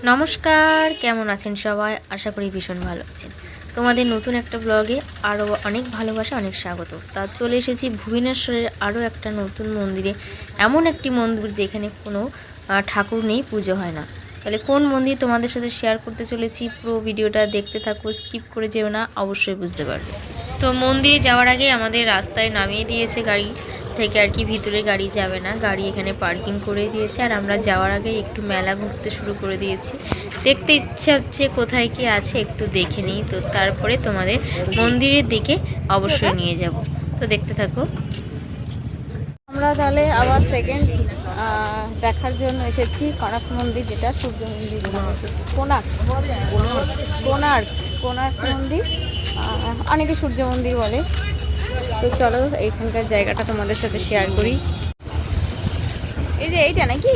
নমস্কার, কেমন আছেন সবাই? আশা করি ভীষণ ভালো আছেন। তোমাদের নতুন একটা ব্লগে আরও অনেক ভালোবাসা, অনেক স্বাগত। তা চলে এসেছি ভুবনেশ্বরের আরও একটা নতুন মন্দিরে, এমন একটি মন্দির যেখানে কোনো ঠাকুর নেই, পুজো হয় না। তাহলে কোন মন্দির তোমাদের সাথে শেয়ার করতে চলেছি, পুরো ভিডিওটা দেখতে থাকো, স্কিপ করে যেও না, অবশ্যই বুঝতে পারবে। তো মন্দিরে যাওয়ার আগে আমাদের রাস্তায় নামিয়ে দিয়েছে গাড়ি থেকে, আর কি ভিতরে গাড়ি যাবে না, গাড়ি এখানে পার্কিং করে দিয়েছে। আর আমরা যাওয়ার আগে একটু মেলা ঘুরতে শুরু করে দিয়েছি। দেখতে ইচ্ছা হচ্ছে কোথায় কি আছে একটু দেখে নিই, তো তারপরে তোমাদের মন্দিরের দিকে অবশ্যই নিয়ে যাব। তো দেখতে থাকো। আমরা তাহলে আবার সেকেন্ড দেখার জন্য এসেছি কোণার্ক মন্দির, যেটা সূর্য মন্দির, কোণার্ক মন্দির, অনেকে সূর্য মন্দির বলে। তো চলো এইখানকার জায়গাটা তোমাদের সাথে শেয়ার করি। এই যে এইটা নাকি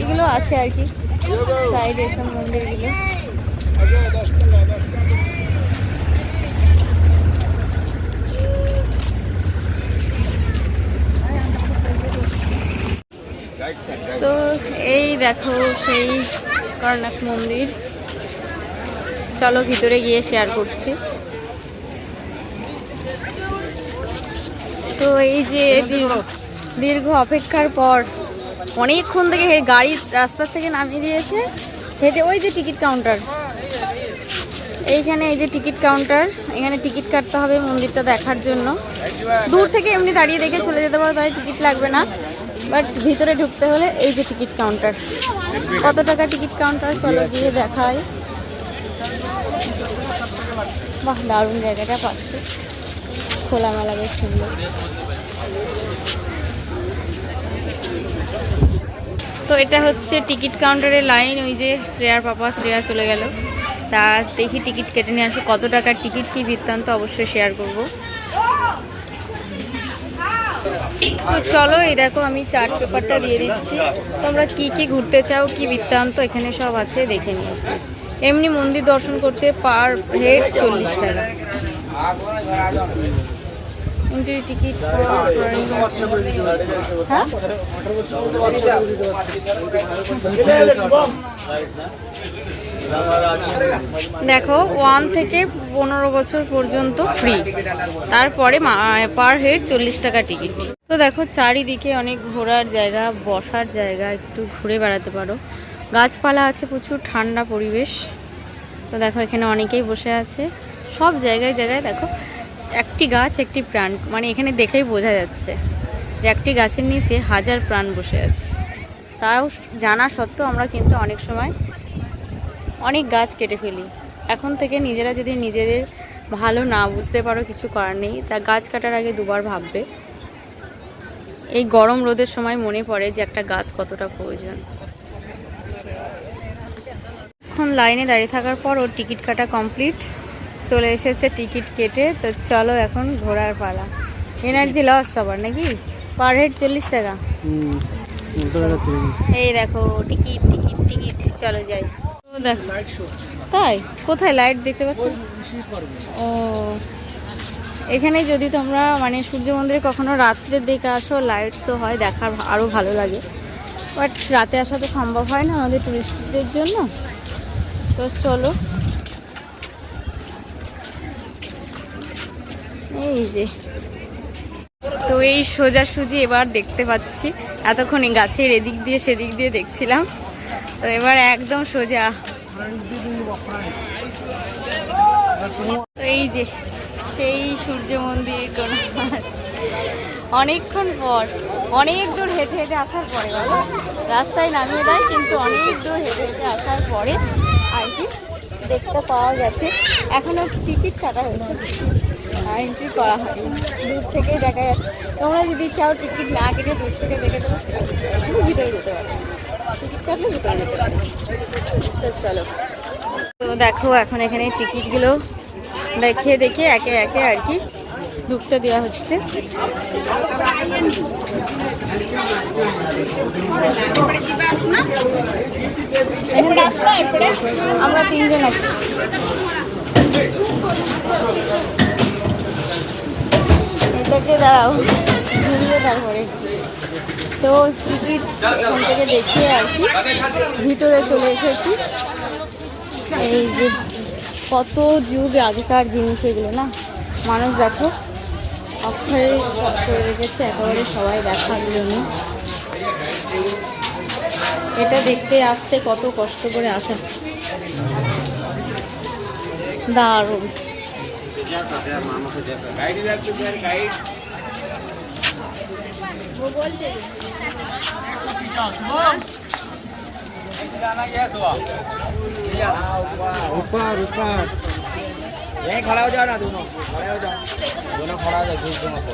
এগুলো আছে আর কি সাইডে সব মন্দিরগুলো। তো এই দেখো সেই কোণার্ক মন্দির, চলো ভিতরে গিয়ে শেয়ার করছি। তো এই যে দীর্ঘ অপেক্ষার পর অনেকক্ষণ থেকে গাড়ি রাস্তা থেকে নামিয়ে দিয়েছে, হেঁটে ওই যে টিকিট কাউন্টার, এইখানে এই যে টিকিট কাউন্টার, এখানে টিকিট কাটতে হবে মন্দিরটা দেখার জন্য। দূর থেকে এমনি দাঁড়িয়ে দেখে চলে যেতে পারো, তাই টিকিট লাগবে না, বাট ভিতরে ঢুকতে হলে এই যে টিকিট কাউন্টার। কত টাকা টিকিট কাউন্টার, চলো গিয়ে দেখাই। বাহ, দারুণ জায়গাটা পাচ্ছি, খোলামেলা, বেশ সুন্দর। তো এটা হচ্ছে টিকিট কাউন্টারের লাইন, ওই যে শ্রেয়ার পাপা শ্রেয়া চলে গেল। তা দেখি টিকিট কেটে নিয়ে আসো, কত টাকার টিকিট, কি বৃত্তান্ত অবশ্যই শেয়ার করব। তো চলো, এই দেখো আমি চার্ট পেপারটা দিয়ে দিচ্ছি, তোমরা কি কি ঘুরতে চাও, কি বৃত্তান্ত এখানে সব আছে দেখে নিও। এমনি মন্দির দর্শন করতে পার হেড 40 টাকা। এন্ট্রি টিকিট, হ্যাঁ দেখো 1 থেকে 15 বছর পর্যন্ত ফ্রি, তারপরে পার হেড 40 টাকা টিকিট। তো দেখো চারিদিকে অনেক ঘোরার জায়গা, বসার জায়গা, একটু ঘুরে বেড়াতে পারো, গাছপালা আছে প্রচুর, ঠান্ডা পরিবেশ। তো দেখো এখানে অনেকেই বসে আছে, সব জায়গায় জায়গায় দেখো একটি গাছ একটি প্রাণ, মানে এখানে দেখেই বোঝা যাচ্ছে যে একটি গাছের নিচে হাজার প্রাণ বসে আছে। তাও জানা সত্ত্বেও আমরা কিন্তু অনেক সময় অনেক গাছ কেটে ফেলি। এখন থেকে নিজেরা যদি নিজেদের ভালো না বুঝতে পারো, কিছু করার নেই, তা গাছ কাটার আগে দুবার ভাববে। এই গরম রোদের সময় মনে পড়ে যে একটা গাছ কতটা প্রয়োজন। এখন লাইনে দাঁড়িয়ে থাকার পর ওর টিকিট কাটা কমপ্লিট, চলে এসেছে টিকিট কেটে। তো চলো এখন ঘোরার পালা। এনার্জি লস সবার নাকি, পার হেড 40 টাকা। এই দেখো টিকিট টিকিট টিকিট, চলো যাই। দেখো তাই, কোথায় লাইট দেখতে পাচ্ছ? ও, এখানে যদি তোমরা মানে সূর্য মন্দিরে কখনো রাত্রে দেখে আসো, লাইট শো হয়, দেখার আরও ভালো লাগে, বাট রাতে আসা তো সম্ভব হয় না আমাদের টুরিস্টদের জন্য। তো চলো, এই যে তো এই সোজাসুজি এবার দেখতে পাচ্ছি, এতক্ষণ এই গাছের এদিক দিয়ে সেদিক দিয়ে দেখছিলাম, তো এবার একদম সোজা। এই যে সেই সূর্য মন্দির কোণার্ক, অনেকক্ষণ পর অনেক দূর হেঁটে হেঁটে আসার পরে, বলো রাস্তায় নামিয়ে দেয় কিন্তু অনেক দূর হেঁটে হেঁটে আসার পরে আর কি দেখতে পাওয়া গেছে। এখনো টিকিট কাটা হয়েছে, এন্ট্রি করা হয়নি, দূর থেকেই দেখা যাচ্ছে। তোমরা যদি চাও টিকিট না কেটে দূর থেকে দেখে দেবো, ভিতরে যেতে পারো, টিকিট কাটলে ভিতরে যেতে পারো। তো চলো, তো দেখো এখন এখানে টিকিটগুলো দেখিয়ে দেখিয়ে একে একে আর কি ঢুকতে দেওয়া হচ্ছে। আমরা 3 জন আছি। এটাকে দাঁড়াও, ঘুরিয়ে তারপরে। তো দেখো এখন টিকিট কাটা হচ্ছে, এবার টিকিট কাটবে। তো দেখো টিকিট কাটা হয়ে গেছে, এবার টিকিট কাটবে। টিকিট কাটলে ভিতরে যেতে পারবে। টিকিট কাটলে ভিতরে যেতে পারবে। তো চলো, এই দেখো এখন এখানে টিকিট গুলো দেখিয়ে দেখিয়ে একে একে আর কি ঢুকতে দেওয়া হচ্ছে। তো টিকিট এখান থেকে দেখিয়ে আসি, ভিতরে চলে এসেছি। এই যে কত যুগ আগেকার জিনিস এগুলো না, মানুষ দেখো অক্ষরে করে রেখেছে একেবারে সবাই দেখার জন্য। এটা দেখতে আসতে কত কষ্ট করে আসা, দারুণ। ऊपर ऊपर यहीं खड़ा हो जाओ ना, दोनों खड़े हो जाओ, दोनों खड़ा हो जाओ, बीच दोनों को।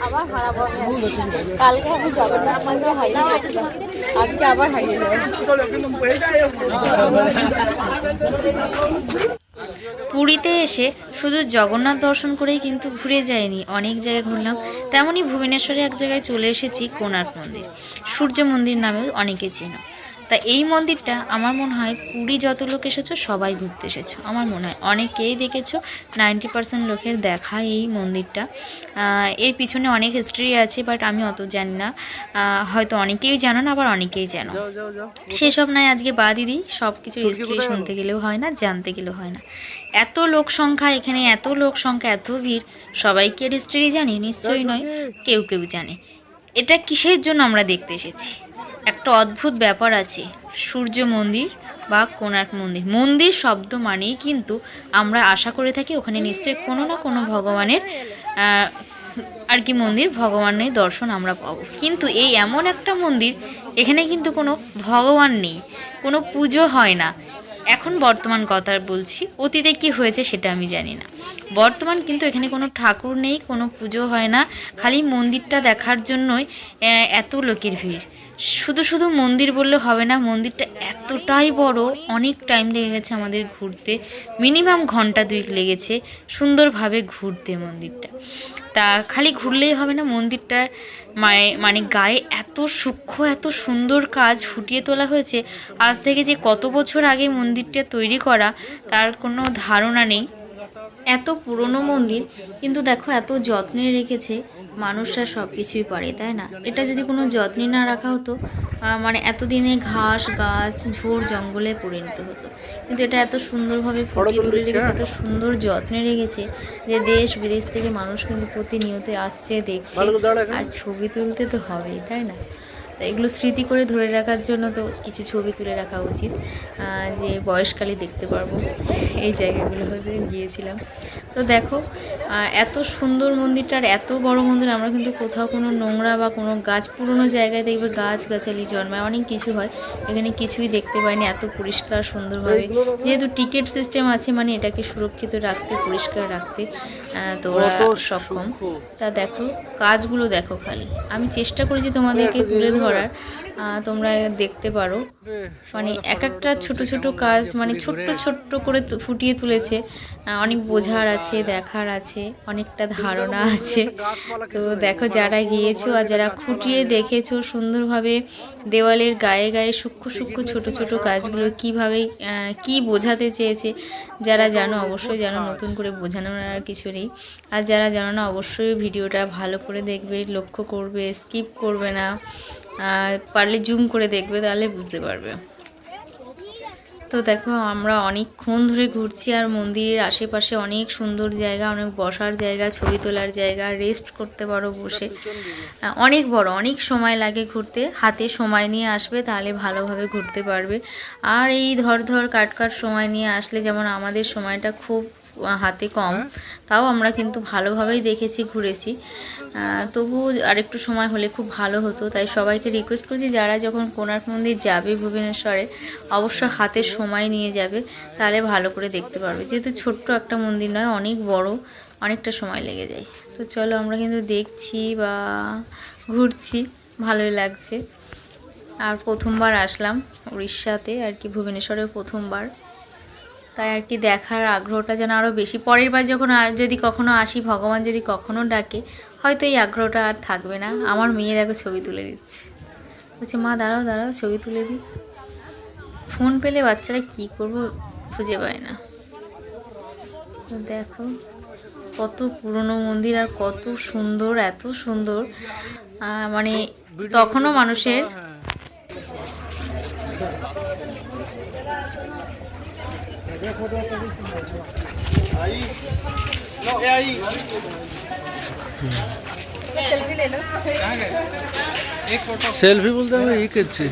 আবার হারাবো। কালকে আমি জগন্নাথ মন্দিরে হারিয়ে গেছিলাম, আজকে আবার হারিয়ে যাবো। পুরীতে এসে শুধু জগন্নাথ দর্শন করেই কিন্তু ঘুরে যায়নি, অনেক জায়গায় ঘুরলাম। তেমনই ভুবনেশ্বরে এক জায়গায় চলে এসেছি, কোণার্ক মন্দির, সূর্য মন্দির নামেও অনেকে চেনো। তা এই মন্দিরটা আমার মনে হয় পুরী যত লোক এসেছো সবাই ঘুরতে এসেছো, আমার মনে হয় অনেকেই দেখেছো, 90% লোকের দেখা এই মন্দিরটা। এর পিছনে অনেক হিস্ট্রি আছে, বাট আমি অত জানি না, হয়তো অনেকেই জানো না, আবার অনেকেই জানো। সেসব নয় আজকে বাদই দিই, সব কিছুর হিস্ট্রি শুনতে গেলেও হয় না, জানতে গেলেও হয় না। এত লোক সংখ্যা এখানে, এত লোক সংখ্যা, এত ভিড়, সবাইকে হিস্ট্রি জানি নিশ্চয়ই নয়, কেউ কেউ জানে। এটা কিসের জন্য আমরা দেখতে এসেছি, একটা অদ্ভুত ব্যাপার আছে। সূর্য মন্দির বা কোণার্ক মন্দির, মন্দির শব্দ মানেই কিন্তু আমরা আশা করে থাকি ওখানে নিশ্চয়ই কোনো না কোনো ভগবানের আর কি মন্দির, ভগবানের দর্শন আমরা পাবো। কিন্তু এই এমন একটা মন্দির, এখানে কিন্তু কোনো ভগবান নেই, কোনো পুজো হয় না। এখন বর্তমান কথা বলছি, অতীতে কি হয়েছে সেটা আমি জানি না। বর্তমান কিন্তু এখানে কোনো ঠাকুর নেই, কোনো পুজো হয় না, খালি মন্দিরটা দেখার জন্যই এত লোকের ভিড়। শুধু শুধু মন্দির বললে হবে না, মন্দিরটা এতটাই বড়, অনেক টাইম লেগে গেছে আমাদের ঘুরতে, মিনিমাম ঘন্টা 2 লেগেছে সুন্দরভাবে ঘুরতে মন্দিরটা। তা খালি ঘুরলেই হবে না, মন্দিরটার মানে গায়ে এত সূক্ষ্ম, এত সুন্দর কাজ ফুটিয়ে তোলা হয়েছে। আজ থেকে যে কত বছর আগে মন্দিরটা তৈরি করা তার কোনো ধারণা নেই। এত পুরনো মন্দির, কিন্তু দেখো এত যত্নে রেখেছে, মানুষরা সব কিছুই পারে, তাই না? এটা যদি কোনো যত্নে না রাখা হতো, মানে এতদিনে ঘাস গাছ ঝোড় জঙ্গলে পরিণত হতো। কিন্তু এটা এত সুন্দরভাবে ফুটিয়ে তুলে রেখেছে, এত সুন্দর যত্নে রেখেছে যে দেশ বিদেশ থেকে মানুষ কিন্তু প্রতিনিয়ত আসছে, দেখছে, আর ছবি তুলতে তো হবেই, তাই না? তো এগুলো স্মৃতি করে ধরে রাখার জন্য তো কিছু ছবি তুলে রাখা উচিত, যে বয়সকালে দেখতে পারবো। এই জায়গাগুলো হয়তো গিয়েছিলাম। তো দেখো এত সুন্দর মন্দিরটার, এত বড় মন্দির, আমরা কিন্তু কোথাও কোনো নোংরা বা কোনো গাছ, পুরনো জায়গায় দেখবে গাছগাছালি জন্মায়, অনেক কিছু হয়, এখানে কিছুই দেখতে পাইনি। এত পরিষ্কার সুন্দরভাবে, যেহেতু টিকিট সিস্টেম আছে, মানে এটাকে সুরক্ষিত রাখতে, পরিষ্কার রাখতে তো ওরা সক্ষম। তা দেখো কাজগুলো দেখো, খালি আমি চেষ্টা করেছি তোমাদেরকে তুলে ধরার, তোমরা দেখতে পারো। মানে এক একটা ছোট ছোট কাজ, মানে ছোট্ট ছোট্ট করে ফুটিয়ে তুলেছে, অনেক বোঝার আছে, দেখার আছে, অনেকটা ধারণা আছে। তো দেখো যারা গিয়েছো আর যারা খুঁটিয়ে দেখেছো সুন্দরভাবে, দেওয়ালের গায়ে গায়ে সূক্ষ্ম সূক্ষ্ম ছোট ছোট কাজগুলো কীভাবে কি বোঝাতে চেয়েছে, যারা জানো অবশ্যই জানো, নতুন করে বোঝানোর আর কিছু নেই। আর যারা জানো না অবশ্যই ভিডিওটা ভালো করে দেখবে, লক্ষ্য করবে, স্কিপ করবে না, পারলে জুম করে দেখবে, তাহলে বুঝতে পারবে। তো দেখো আমরা অনেকক্ষণ ধরে ঘুরছি, আর মন্দিরের আশেপাশে অনেক সুন্দর জায়গা, অনেক বসার জায়গা, ছবি তোলার জায়গা, রেস্ট করতে পারো বসে, অনেক বড়, অনেক সময় লাগে ঘুরতে, হাতে সময় নিয়ে আসবে তাহলে ভালোভাবে ঘুরতে পারবে। আর এই ধর কাট সময় নিয়ে আসলে, যেমন আমাদের সময়টা খুব হাতে কম, তাও আমরা কিন্তু ভালোভাবেই দেখেছি, ঘুরেছি। তবু আরেকটু সময় হলে খুব ভালো হতো। তাই সবাইকে রিকোয়েস্ট করছি, যারা যখন কোণার্ক মন্দির যাবে ভুবনেশ্বরে, অবশ্য হাতে সময় নিয়ে যাবে, তাহলে ভালো করে দেখতে পারবে। যেহেতু ছোট্ট একটা মন্দির নয়, অনেক বড়, অনেকটা সময় লেগে যায়। তো চলো আমরা কিন্তু দেখছি বা ঘুরছি, ভালোই লাগছে। আর প্রথমবার আসলাম উড়িষ্যাতে আর কি, ভুবনেশ্বরে প্রথমবার, তাই আর কি দেখার আগ্রহটা যেন আরও বেশি। পরের বার যখন আর যদি কখনো আসি, ভগবান যদি কখনো ডাকে, হয়তো এই আগ্রহটা আর থাকবে না। আমার মেয়ে দেখো ছবি তুলে দিচ্ছে, বলছে মা দাঁড়াও দাঁড়াও ছবি তুলে দিই। ফোন পেলে বাচ্চারা কি করবো খুঁজে পায় না। তো দেখো কত পুরনো মন্দির আর কত সুন্দর, এত সুন্দর, মানে তখনও মানুষের সেলফি বলতে আমি এই করছি।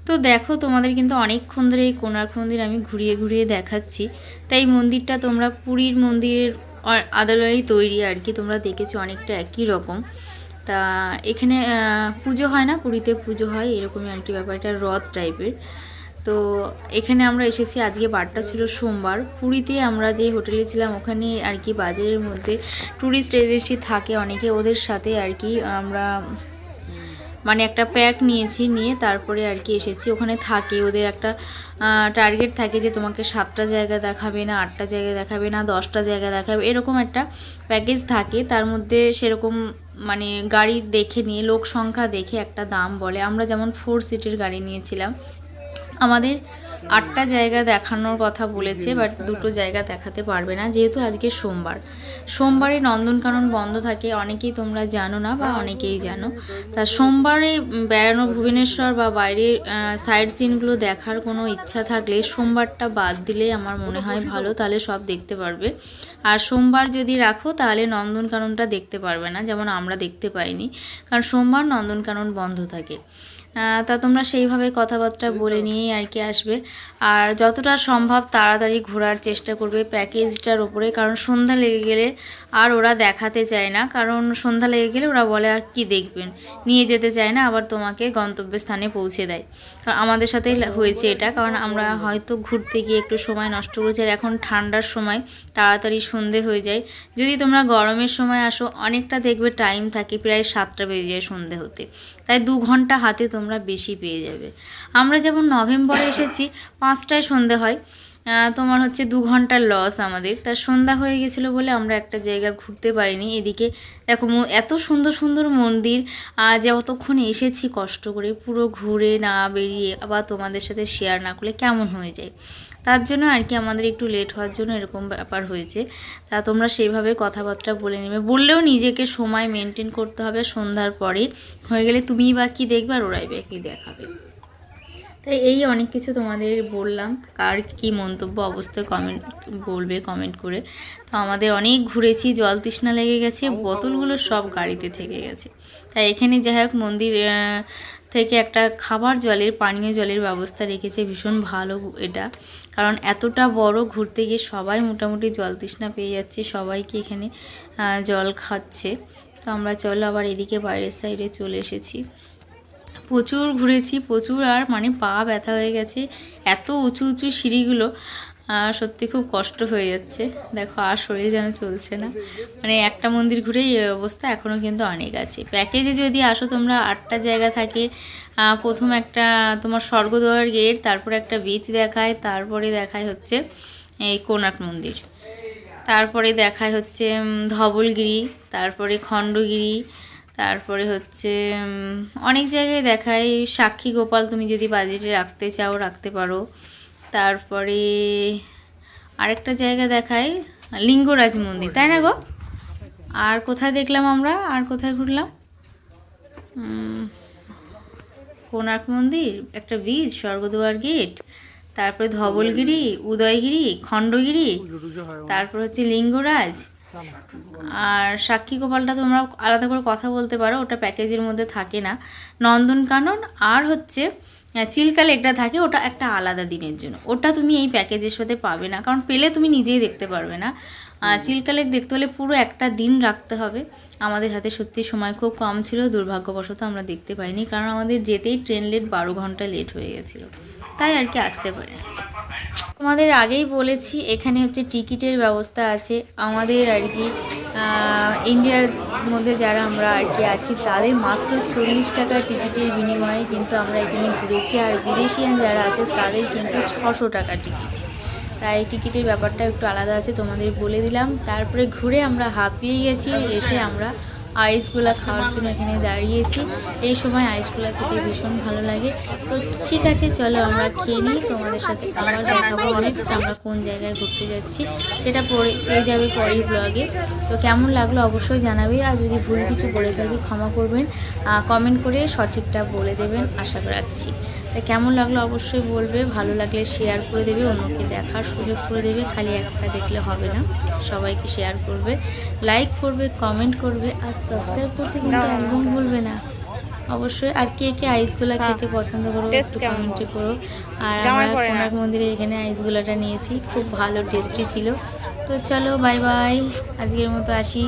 তো দেখো, তোমাদের কিন্তু অনেকক্ষণ ধরে এই কোণার্ক মন্দির আমি ঘুরিয়ে ঘুরিয়ে দেখাচ্ছি। তাই মন্দিরটা তোমরা পুরীর মন্দিরের আদলেই তৈরি আর কি, তোমরা দেখেছো অনেকটা একই রকম। তা এখানে পুজো হয় না, পুরীতে পুজো হয় এরকমই আর কি ব্যাপারটা, রথ টাইপের। তো এখানে আমরা এসেছি, আজকে বারটা ছিল সোমবার। পুরীতে আমরা যে হোটেলে ছিলাম ওখানে আর কি বাজারের মধ্যে ট্যুরিস্ট এজেন্সি থাকে অনেকে, ওদের সাথে আর কি আমরা মানে একটা প্যাক নিয়েছি, নিয়ে তারপরে আর কি এসেছি। ওখানে থাকে ওদের একটা টার্গেট থাকে যে তোমাকে 7টা জায়গা দেখাবে না, 8টা জায়গা দেখাবে না, 10টা জায়গা দেখাবে, এরকম একটা প্যাকেজ থাকে। তার মধ্যে সেরকম মানে গাড়ি দেখে নিয়ে, লোক সংখ্যা দেখে একটা দাম বলে। আমরা যেমন 4 সিটের গাড়ি নিয়েছিলাম, আমাদের 8টা জায়গা দেখানোর কথা বলেছে, বাট 2টো জায়গা দেখাতে পারবে না, যেহেতু আজকে সোমবার। সোমবারে নন্দনকানন বন্ধ থাকে, অনেকেই তোমরা জানো না বা অনেকেই জানো। তা সোমবারে বেড়ানো, ভুবনেশ্বর বা বাইরের সাইড সিনগুলো দেখার কোনো ইচ্ছা থাকলে সোমবারটা বাদ দিলে আমার মনে হয় ভালো, তাহলে সব দেখতে পারবে। আর সোমবার যদি রাখো তাহলে নন্দনকাননটা দেখতে পারবে না, যেমন আমরা দেখতে পাইনি, কারণ সোমবার নন্দনকানন বন্ধ থাকে। তা তোমরা সেইভাবে কথাবার্তা বলে নিয়েই আর কি আসবে। আর যতটা সম্ভব তাড়াতাড়ি ঘোরার চেষ্টা করবে প্যাকেজটার ওপরে, কারণ সন্ধ্যা লেগে গেলে আর ওরা দেখাতে চায় না, কারণ সন্ধ্যা লেগে গেলে ওরা বলে আর কি দেখবেন, নিয়ে যেতে চায় না, আবার তোমাকে গন্তব্যস্থানে পৌঁছে দেয়। কারণ আমাদের সাথেই হয়েছে এটা, কারণ আমরা হয়তো ঘুরতে গিয়ে একটু সময় নষ্ট করেছি, আর এখন ঠান্ডার সময় তাড়াতাড়ি সন্ধে হয়ে যায়। যদি তোমরা গরমের সময় আসো অনেকটা দেখবে টাইম থাকে, প্রায় 7টা বেজে যায় সন্ধে হতে, তাই 2 ঘন্টা হাতে তোমরা বেশি পেয়ে যাবে। আমরা যেমন নভেম্বরে এসেছি 5টায় সন্ধে হয়, তোমার হচ্ছে 2 ঘন্টার লস আমাদের। তার সন্ধ্যা হয়ে গেছিলো বলে আমরা একটা জায়গা ঘুরতে পারিনি। এদিকে দেখো এত সুন্দর সুন্দর মন্দির, যে অতক্ষণে এসেছি কষ্ট করে, পুরো ঘুরে না বেরিয়ে আবার তোমাদের সাথে শেয়ার না করলে কেমন হয়ে যায়, তার জন্য আর কি আমাদের একটু লেট হওয়ার জন্য এরকম ব্যাপার হয়েছে। তা তোমরা সেইভাবে কথাবার্তা বলে নেবে, বললেও নিজেকে সময় মেনটেন করতে হবে। সন্ধ্যার পরে হয়ে গেলে তুমিই বা কী দেখবে আর ওরাই বা কী দেখাবে। তাই এই অনেক কিছু তোমাদের বললাম, কার কি মন্তব্য অবশ্যই বলবে কমেন্ট করে। তো আমাদের অনেক ঘুরেছি, জল তৃষ্ণা লেগে গেছে, বোতলগুলো সব গাড়িতে থেকে গেছে। তাই এখানে যাই হোক মন্দির থেকে একটা খাবার জলের, পানীয় জলের ব্যবস্থা রেখেছে, ভীষণ ভালো এটা। কারণ এতটা বড় ঘুরতে গিয়ে সবাই মোটামুটি জল তৃষ্ণা পেয়ে যাচ্ছে, সবাইকে এখানে জল খাচ্ছে। তো আমরা চলো আবার এদিকে বাইরের সাইডে চলে এসেছি। প্রচুর ঘুরেছি, প্রচুর, আর মানে পা ব্যথা হয়ে গেছে, এত উঁচু উঁচু সিঁড়িগুলো, সত্যি খুব কষ্ট হয়ে যাচ্ছে। দেখো আর শরীর যেন চলছে না, মানে একটা মন্দির ঘুরেই এই অবস্থা, এখনও কিন্তু অনেক আছে। প্যাকেজে যদি আসো তোমরা 8টা জায়গা থাকে। প্রথম একটা তোমার স্বর্গদ্বার গেট, তারপরে একটা বিচ দেখায়, তারপরে দেখায় হচ্ছে এই কোণার্ক মন্দির, তারপরে দেখায় হচ্ছে ধবলগিরি, তারপরে খণ্ডগিরি, তারপরে হচ্ছে অনেক জায়গায় দেখায় সাক্ষী গোপাল, তুমি যদি বাজেটে রাখতে চাও রাখতে পারো। তারপরে আরেকটা জায়গা দেখায় লিঙ্গরাজ মন্দির, তাই না গো? আর কোথায় দেখলাম আমরা, আর কোথায় ঘুরলাম? কোণার্ক মন্দির, একটা বীচ, স্বর্গদ্বার গেট, তারপরে ধবলগিরি, উদয়গিরি, খণ্ডগিরি, তারপর হচ্ছে লিঙ্গরাজ। আর সাক্ষী গোপালটা তোমরা আলাদা করে কথা বলতে পারো, ওটা প্যাকেজের মধ্যে থাকে না। নন্দনকানন আর হচ্ছে চিল্কা লেকটা থাকে, ওটা একটা আলাদা দিনের জন্য, ওটা তুমি এই প্যাকেজের সাথে পাবে না, কারণ পেলে তুমি নিজেই দেখতে পারবে না। চিল্কা লেক দেখতে হলে পুরো একটা দিন রাখতে হবে। আমাদের হাতে সত্যি সময় খুব কম ছিল, দুর্ভাগ্যবশত আমরা দেখতে পাইনি, কারণ আমাদের যেতেই ট্রেন লেট 12 ঘন্টা লেট হয়ে গেছিলো, তাই আর কি আসতে পারে। তোমাদের আগেই বলেছি এখানে হচ্ছে টিকিটের ব্যবস্থা আছে। আমাদের আর কি ইন্ডিয়ার মধ্যে যারা আমরা আর কি আছি তাদের মাত্র 40 টাকা টিকিটের বিনিময়ে কিন্তু আমরা এখানে ঘুরেছি, আর বিদেশিয়ান যারা আছে তাদের কিন্তু 600 টাকা টিকিট। তাই টিকিটের ব্যাপারটা একটু আলাদা আছে, তোমাদের বলে দিলাম। তারপরে ঘুরে আমরা হাঁপিয়ে গেছি, এসে আমরা আইসগুলা খাওয়ার জন্য এখানে দাঁড়িয়েছি। এই সময় আইসগুলা খেতে ভীষণ ভালো লাগে। তো ঠিক আছে, চলো আমরা খেয়ে নিই, তোমাদের সাথে আবার দেখাবো নেক্সট আমরা কোন জায়গায় ঘুরতে যাচ্ছি, সেটা পেয়ে যাবে পরের ব্লগে। তো কেমন লাগলো অবশ্যই জানাবে, আর যদি ভুল কিছু বলে থাকি ক্ষমা করবেন, কমেন্ট করে সঠিকটা বলে দেবেন আশা রাখছি। তাই কেমন লাগলো অবশ্যই বলবে, ভালো লাগলে শেয়ার করে দেবে, অন্যকে দেখার সুযোগ করে দেবে, খালি একটা দেখলে হবে না, সবাইকে শেয়ার করবে, লাইক করবে, কমেন্ট করবে, আর সাবস্ক্রাইব করতে কিন্তু একদম ভুলবে না অবশ্যই। আর কে কে আইসগুলা খেতে পছন্দ করো একটু কমেন্টে করো। আর আমরা কোণার্ক মন্দিরে এখানে আইসগুলাটা নিয়েছি, খুব ভালো টেস্টি ছিল। তো চলো বাই বাই, আজকের মতো আসি।